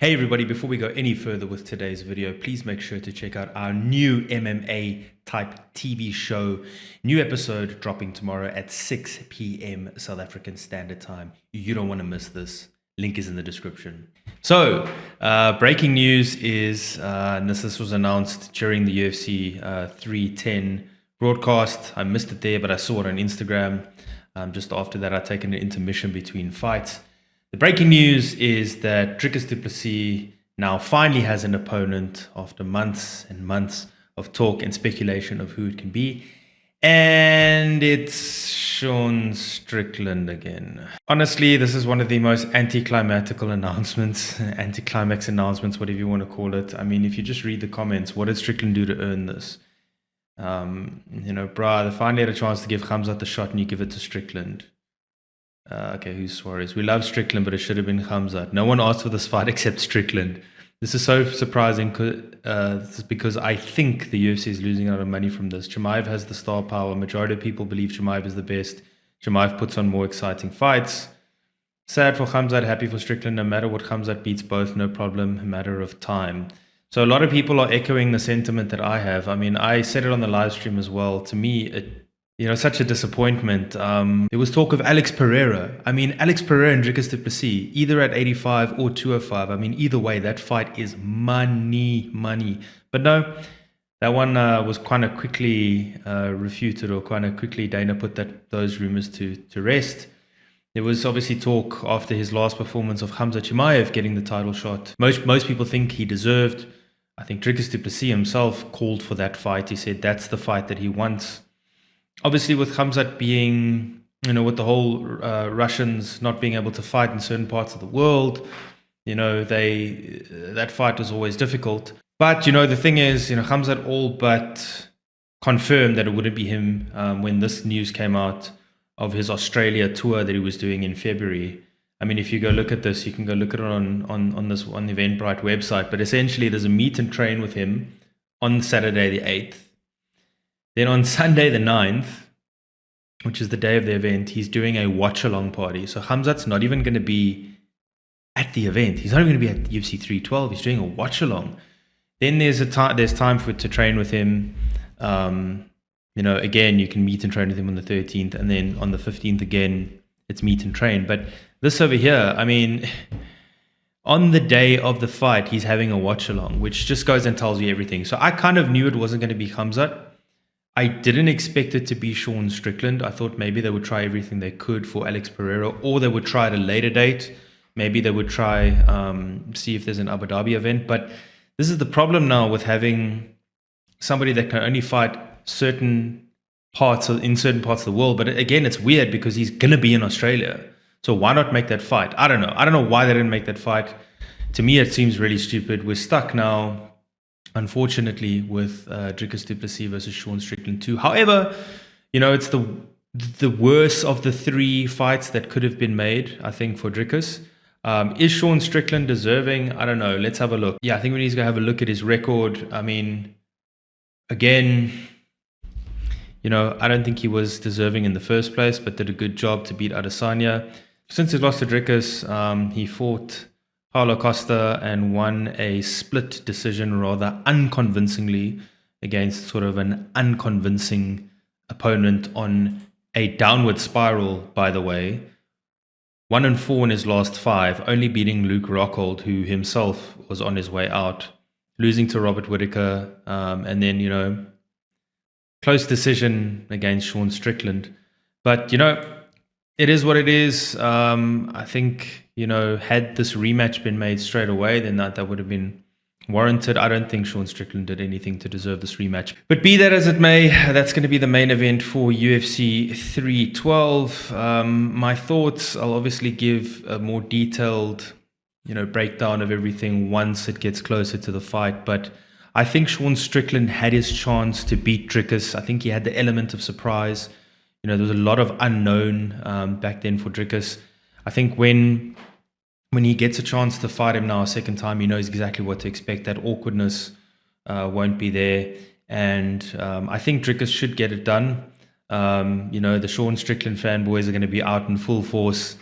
Hey everybody, before we go any further with today's video, please make sure to check out our new MMA type TV show. New episode dropping tomorrow at 6 p.m. South African Standard Time. You don't want to miss this. Link is in the description. So, breaking news is, and this was announced during the UFC 310 broadcast. I missed it there, but I saw it on Instagram. Just after that, I'd taken an intermission between fights. The breaking news is that Dricus du Plessis now finally has an opponent after months and months of talk and speculation of who it can be. And it's Sean Strickland again. Honestly, this is one of the most anticlimactical announcements, anticlimax announcements, whatever you want to call it. I mean, if you just read the comments, what did Strickland do to earn this? They finally had a chance to give Khamzat the shot and you give it to Strickland. Okay, who's Suarez? We love Strickland, but it should have been Khamzat. No one asked for this fight except Strickland. This is so surprising because I think the UFC is losing a lot of money from this. Chimaev has the star power. Majority of people believe Chimaev is the best. Chimaev puts on more exciting fights. Sad for Khamzat, happy for Strickland. No matter what, Khamzat beats both, no problem, a matter of time. So a lot of people are echoing the sentiment that I have. I mean, I said it on the live stream as well. To me, such a disappointment. There was talk of Alex Pereira. I mean, Alex Pereira and Dricus du Plessis, either at 85 or 205. I mean, either way, that fight is money. But no, that one was kind of quickly refuted, or kind of quickly Dana put those rumors to rest. There was obviously talk after his last performance of Khamzat Chimaev getting the title shot. Most people think he deserved. I think Dricus du Plessis himself called for that fight. He said that's the fight that he wants. Obviously, with Khamzat being, with the whole Russians not being able to fight in certain parts of the world, that fight was always difficult. But, the thing is, Khamzat all but confirmed that it wouldn't be him when this news came out of his Australia tour that he was doing in February. I mean, if you go look at this, you can go look at it on the Eventbrite website. But essentially, there's a meet and train with him on Saturday the 8th. Then on Sunday the 9th, which is the day of the event, he's doing a watch-along party. So Khamzat's not even going to be at the event. He's not even going to be at UFC 312. He's doing a watch-along. Then there's time to train with him. Again, you can meet and train with him on the 13th. And then on the 15th again, it's meet and train. But this over here, I mean, on the day of the fight, he's having a watch-along, which just goes and tells you everything. So I kind of knew it wasn't going to be Khamzat. I didn't expect it to be Sean Strickland. I thought maybe they would try everything they could for Alex Pereira, or they would try at a later date. Maybe they would try see if there's an Abu Dhabi event. But this is the problem now with having somebody that can only fight in certain parts of the world. But again, it's weird because he's going to be in Australia. So why not make that fight? I don't know. I don't know why they didn't make that fight. To me, it seems really stupid. We're stuck now, unfortunately, with Dricus du Plessis versus Sean Strickland 2. However, it's the worst of the three fights that could have been made, I think, for Dricus. Is Sean Strickland deserving? I don't know. Let's have a look. Yeah, I think we need to go have a look at his record. I mean, again, I don't think he was deserving in the first place, but did a good job to beat Adesanya. Since he lost to Dricus, he fought Paulo Costa and won a split decision rather unconvincingly against sort of an unconvincing opponent on a downward spiral, by the way. 1-4 in his last 5, only beating Luke Rockhold, who himself was on his way out, losing to Robert Whittaker, and then, close decision against Sean Strickland. But, it is what it is. I think, had this rematch been made straight away, then that would have been warranted. I don't think Sean Strickland did anything to deserve this rematch. But be that as it may, that's going to be the main event for UFC 312. My thoughts, I'll obviously give a more detailed, breakdown of everything once it gets closer to the fight. But I think Sean Strickland had his chance to beat Dricus. I think he had the element of surprise. There was a lot of unknown back then for Dricus. I think when he gets a chance to fight him now a second time, he knows exactly what to expect. That awkwardness won't be there. And I think Dricus should get it done. The Sean Strickland fanboys are going to be out in full force,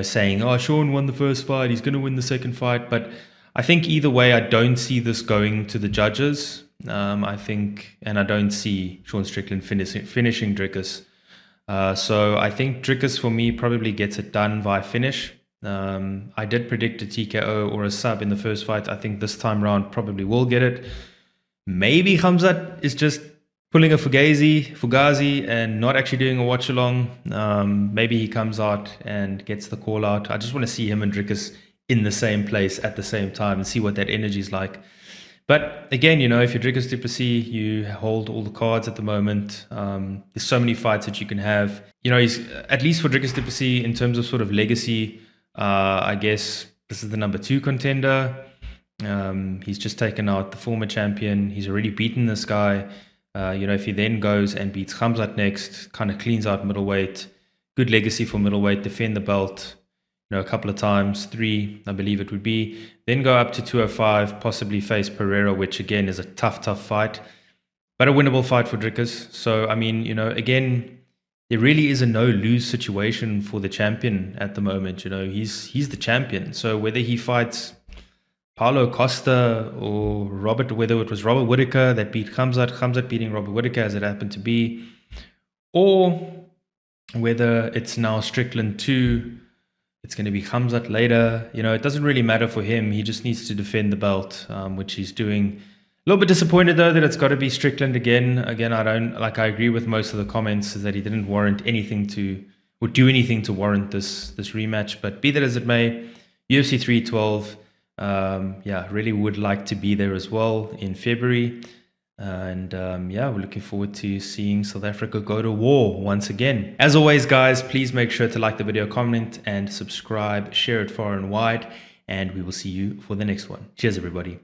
saying, oh, Sean won the first fight, he's going to win the second fight. But I think either way, I don't see this going to the judges. I think, and I don't see Sean Strickland finishing Dricus. So I think Dricus for me probably gets it done via finish. I did predict a TKO or a sub in the first fight. I think this time round probably will get it. Maybe Khamzat is just pulling a Fugazi and not actually doing a watch along. Maybe he comes out and gets the call out. I just want to see him and Dricus in the same place at the same time and see what that energy is like. But again, you know, if you're Dricus du Plessis, you hold all the cards at the moment. There's so many fights that you can have. You know, he's, at least for Dricus du Plessis, in terms of sort of legacy, I guess this is the number 2 contender. He's just taken out the former champion. He's already beaten this guy. You know, if he then goes and beats Khamzat next, kind of cleans out middleweight, good legacy for middleweight, defend the belt, you know, a couple of times, 3, I believe it would be. Then go up to 205, possibly face Pereira, which again is a tough fight, but a winnable fight for Dricus. So, I mean, you know, again, there really is a no-lose situation for the champion at the moment. You know, he's the champion. So whether he fights Paulo Costa or whether it was Robert Whittaker that beat Khamzat beating Robert Whittaker as it happened to be, or whether it's now Strickland 2, it's going to be Khamzat later. You know, it doesn't really matter for him. He just needs to defend the belt, which he's doing. A little bit disappointed though that it's got to be Strickland again. Again, I agree with most of the comments is that he didn't warrant anything to, or do anything to warrant this rematch. But be that as it may, UFC 312, yeah, really would like to be there as well in February. And yeah, we're looking forward to seeing South Africa go to war once again. As always, guys, please make sure to like the video, comment, and subscribe. Share it far and wide. And we will see you for the next one. Cheers, everybody.